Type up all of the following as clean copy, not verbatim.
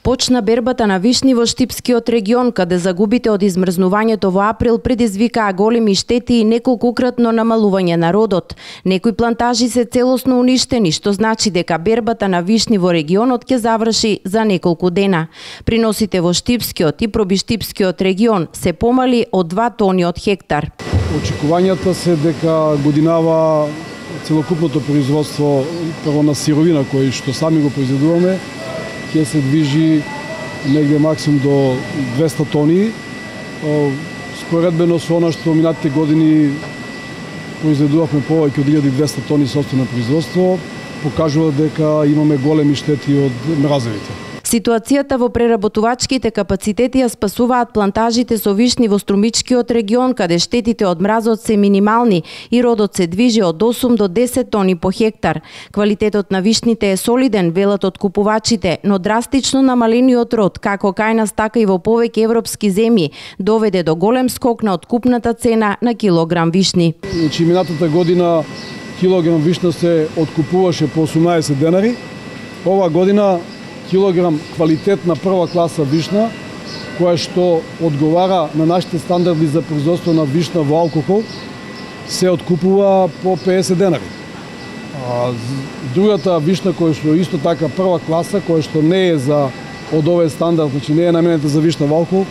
Почна бербата на вишни во Штипскиот регион, каде загубите од измрзнувањето во април предизвикаа големи штети и неколкократно намалување на родот. Некои плантажи се целосно уништени, што значи дека бербата на вишни во регионот ќе заврши за неколку дена. Приносите во Штипскиот и Пробиштипскиот регион се помали од 2 тони од хектар. Очекувањата се дека годинава целокупното производство прво на сировина кој што сами го произведуваме ќе се движи негде максимум до 200 тони. Споредбено со она што минатите години произведувавме повеќе од 1200 тони сопствено производство, покажува дека имаме големи штети од мразевите. Ситуацијата во преработувачките капацитети ја спасуваат плантажите со вишни во Струмичкиот регион, каде штетите од мразот се минимални и родот се движи од 8 до 10 тони по хектар. Квалитетот на вишните е солиден, велат откупувачите, но драстично намалениот род, како кај нас така и во повеќе европски земји, доведе до голем скок на откупната цена на килограм вишни. Значи, минатата година килограм вишна се откупуваше по 18 денари. Ова година килограм квалитетна прва класа вишна, која што одговара на нашите стандарди за производство на вишна во алкохол, се откупува по 50 денари. Другата вишна која што исто така прва класа, која што не е за од овој стандард, значи не е наменета за вишна во алкохол,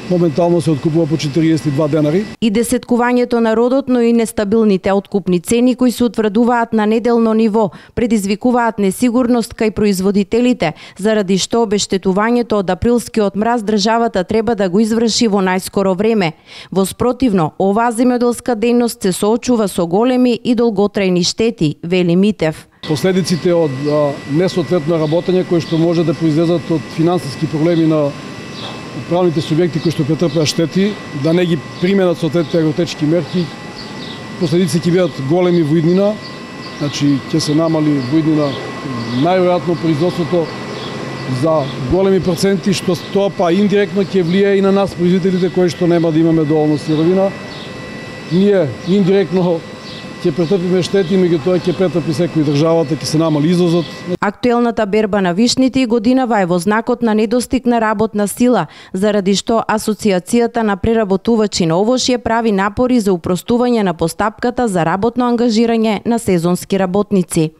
моментално се откупува по 42 денари. И десеткувањето на родот, но и нестабилните откупни цени кои се утврдуваат на неделно ниво, предизвикуваат несигурност кај производителите, заради што обештетувањето од априлскиот мраз државата треба да го изврши во најскоро време. Во спротивно, оваа земјоделска дејност се соочува со големи и долготрајни штети, вели Митев. Последиците од несоодветно работење кои што може да произлезат од финансиски проблеми на правните субјекти кои што претрпеа штети, да не ги применат соодветните агротечки мерки, последици ќе бидат големи во иднина, значи ќе се намали во иднина најверојатно производството за големи проценти, што тоа па индиректно ќе влијае и на нас производителите кои што нема да имаме доволно сировина. Ние индиректно ќе претрпиме штети, меѓутоа ќе претрпи секој државата, ќе се намали извозот. Актуелната берба на вишните и годинава е во знакот на недостиг на работна сила, заради што Асоциацијата на преработувачи на овошје прави напори за упростување на постапката за работно ангажирање на сезонски работници.